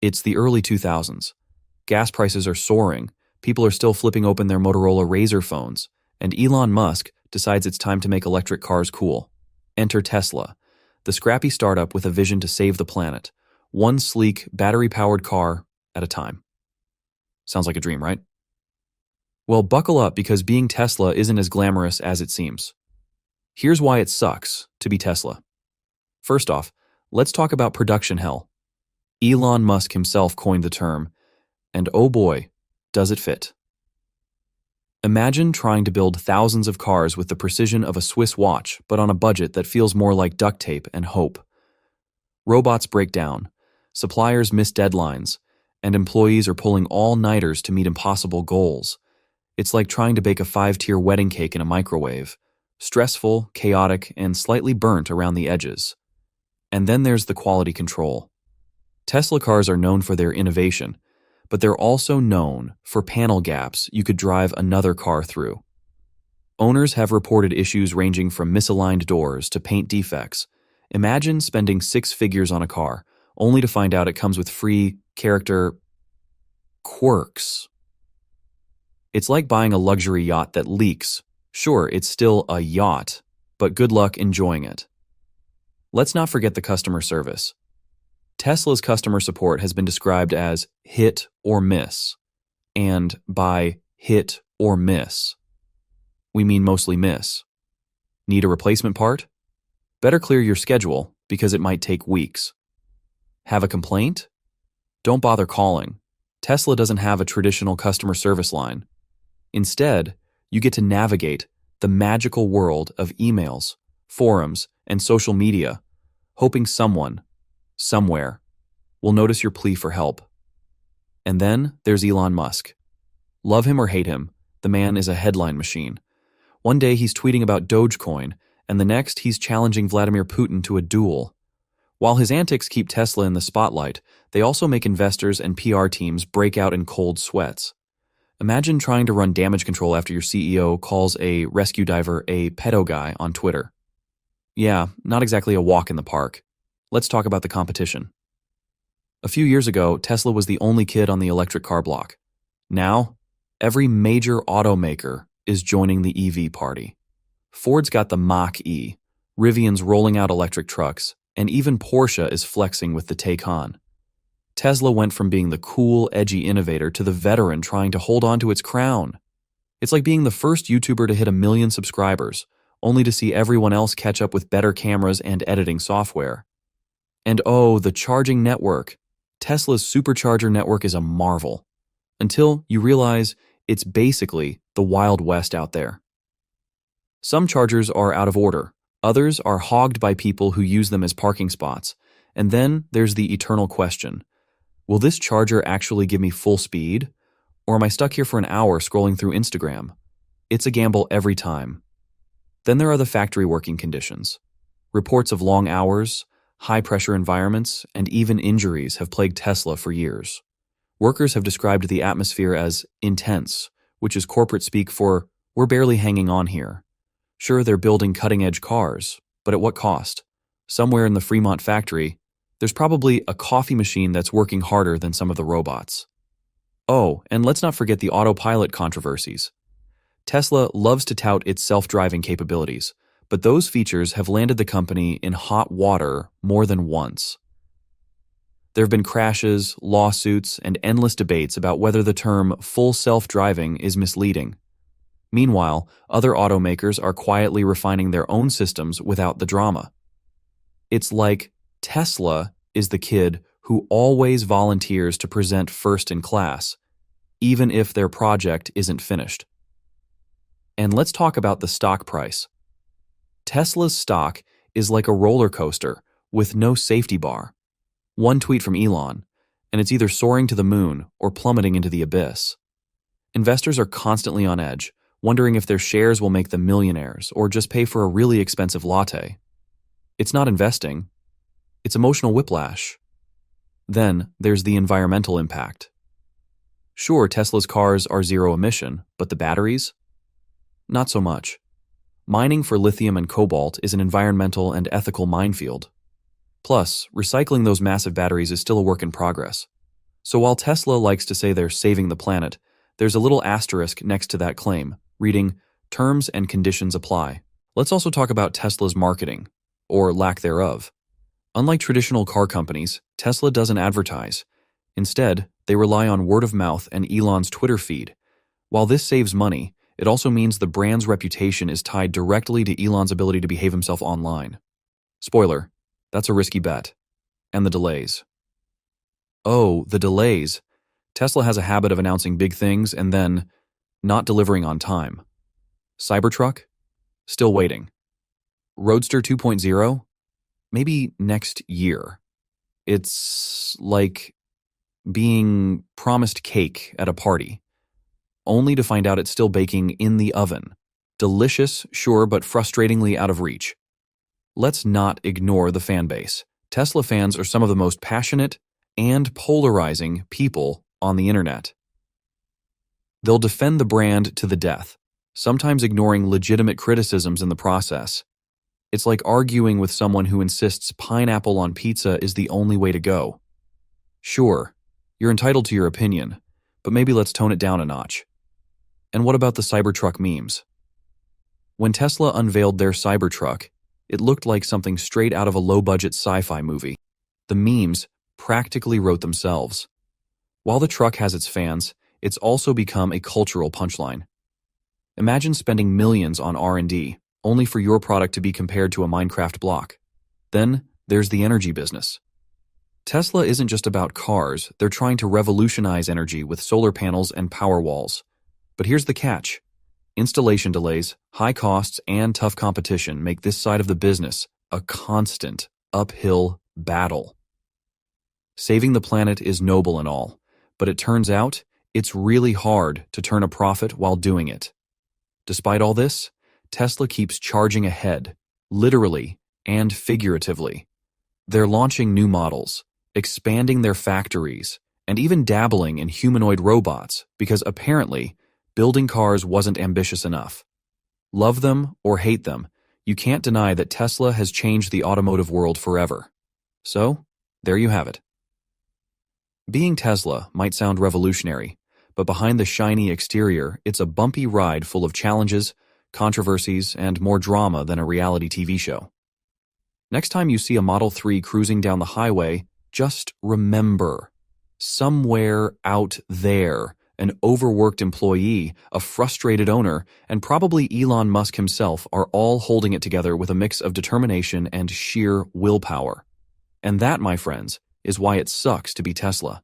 It's the early 2000s. Gas prices are soaring, people are still flipping open their Motorola Razr phones, and Elon Musk decides it's time to make electric cars cool. Enter Tesla, the scrappy startup with a vision to save the planet, one sleek, battery-powered car at a time. Sounds like a dream, right? Well, buckle up because being Tesla isn't as glamorous as it seems. Here's why it sucks to be Tesla. First off, let's talk about production hell. Elon Musk himself coined the term, and oh boy, does it fit. Imagine trying to build thousands of cars with the precision of a Swiss watch, but on a budget that feels more like duct tape and hope. Robots break down, suppliers miss deadlines, and employees are pulling all-nighters to meet impossible goals. It's like trying to bake a 5-tier wedding cake in a microwave. Stressful, chaotic, and slightly burnt around the edges. And then there's the quality control. Tesla cars are known for their innovation, but they're also known for panel gaps you could drive another car through. Owners have reported issues ranging from misaligned doors to paint defects. Imagine spending 6 figures on a car, only to find out it comes with free character quirks. It's like buying a luxury yacht that leaks. Sure, it's still a yacht, but good luck enjoying it. Let's not forget the customer service. Tesla's customer support has been described as hit or miss, and by hit or miss, we mean mostly miss. Need a replacement part? Better clear your schedule because it might take weeks. Have a complaint? Don't bother calling. Tesla doesn't have a traditional customer service line. Instead, you get to navigate the magical world of emails, forums, and social media, hoping someone, somewhere, will notice your plea for help. And then there's Elon Musk. Love him or hate him, the man is a headline machine. One day he's tweeting about Dogecoin, and the next he's challenging Vladimir Putin to a duel. While his antics keep Tesla in the spotlight, they also make investors and PR teams break out in cold sweats. Imagine trying to run damage control after your CEO calls a rescue diver a pedo guy on Twitter. Yeah, not exactly a walk in the park. Let's talk about the competition. A few years ago, Tesla was the only kid on the electric car block. Now, every major automaker is joining the EV party. Ford's got the Mach-E, Rivian's rolling out electric trucks, and even Porsche is flexing with the Taycan. Tesla went from being the cool, edgy innovator to the veteran trying to hold on to its crown. It's like being the first YouTuber to hit 1 million subscribers, only to see everyone else catch up with better cameras and editing software. And oh, the charging network. Tesla's supercharger network is a marvel. Until you realize it's basically the Wild West out there. Some chargers are out of order. Others are hogged by people who use them as parking spots. And then there's the eternal question. Will this charger actually give me full speed? Or am I stuck here for an hour scrolling through Instagram? It's a gamble every time. Then there are the factory working conditions. Reports of long hours, high-pressure environments, and even injuries have plagued Tesla for years. Workers have described the atmosphere as intense, which is corporate speak for, we're barely hanging on here. Sure, they're building cutting-edge cars, but at what cost? Somewhere in the Fremont factory, there's probably a coffee machine that's working harder than some of the robots. Oh, and let's not forget the autopilot controversies. Tesla loves to tout its self-driving capabilities, but those features have landed the company in hot water more than once. There have been crashes, lawsuits, and endless debates about whether the term full self-driving is misleading. Meanwhile, other automakers are quietly refining their own systems without the drama. It's like Tesla is the kid who always volunteers to present first in class, even if their project isn't finished. And let's talk about the stock price. Tesla's stock is like a roller coaster with no safety bar. One tweet from Elon, and it's either soaring to the moon or plummeting into the abyss. Investors are constantly on edge, wondering if their shares will make them millionaires or just pay for a really expensive latte. It's not investing. It's emotional whiplash. Then there's the environmental impact. Sure, Tesla's cars are zero emission, but the batteries? Not so much. Mining for lithium and cobalt is an environmental and ethical minefield. Plus, recycling those massive batteries is still a work in progress. So while Tesla likes to say they're saving the planet, there's a little asterisk next to that claim, reading, "Terms and conditions apply." Let's also talk about Tesla's marketing, or lack thereof. Unlike traditional car companies, Tesla doesn't advertise. Instead, they rely on word of mouth and Elon's Twitter feed. While this saves money, it also means the brand's reputation is tied directly to Elon's ability to behave himself online. Spoiler, that's a risky bet. And the delays. Oh, the delays. Tesla has a habit of announcing big things and then not delivering on time. Cybertruck? Still waiting. Roadster 2.0? Maybe next year. It's like being promised cake at a party, only to find out it's still baking in the oven. Delicious, sure, but frustratingly out of reach. Let's not ignore the fan base. Tesla fans are some of the most passionate and polarizing people on the internet. They'll defend the brand to the death, sometimes ignoring legitimate criticisms in the process. It's like arguing with someone who insists pineapple on pizza is the only way to go. Sure, you're entitled to your opinion, but maybe let's tone it down a notch. And what about the Cybertruck memes? When Tesla unveiled their Cybertruck, it looked like something straight out of a low-budget sci-fi movie. The memes practically wrote themselves. While the truck has its fans, it's also become a cultural punchline. Imagine spending millions on R&D, only for your product to be compared to a Minecraft block. Then, there's the energy business. Tesla isn't just about cars, they're trying to revolutionize energy with solar panels and power walls. But here's the catch. Installation delays, high costs, and tough competition make this side of the business a constant, uphill battle. Saving the planet is noble and all, but it turns out it's really hard to turn a profit while doing it. Despite all this, Tesla keeps charging ahead, literally and figuratively. They're launching new models, expanding their factories, and even dabbling in humanoid robots because apparently building cars wasn't ambitious enough. Love them or hate them, you can't deny that Tesla has changed the automotive world forever. So, there you have it. Being Tesla might sound revolutionary, but behind the shiny exterior, it's a bumpy ride full of challenges, controversies, and more drama than a reality TV show. Next time you see a Model 3 cruising down the highway, just remember, somewhere out there, an overworked employee, a frustrated owner, and probably Elon Musk himself are all holding it together with a mix of determination and sheer willpower. And that, my friends, is why it sucks to be Tesla.